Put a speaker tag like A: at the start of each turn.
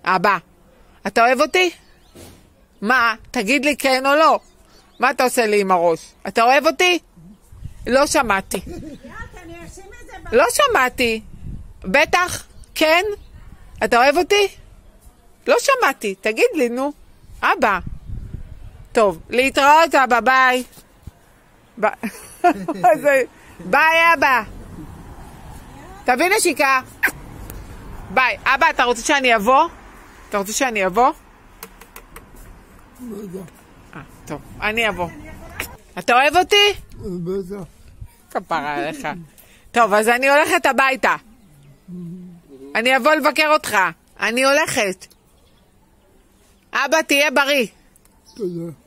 A: אבא, אתה אוהב אותי? מה? תגיד לי כן או לא. מה אתה עושה לי עם הראש? אתה אוהב אותי? לא שמעתי. לא שמעתי. בטח, כן? אתה אוהב אותי? לא שמעתי. תגיד לי, נו. אבא. טוב, להתראות, אבא, ביי. ביי, אבא. תביא נשיקה. ביי. אבא, אתה רוצה שאני אבוא? אתה רוצה שאני אבוא? טוב, אני אבוא. אתה אוהב אותי?
B: בטח.
A: כפרה עליך. טוב, אז אני הולכת הביתה. אני אבוא לבקר אותך. אני הולכת. אבא, תהיה בריא.
B: תודה.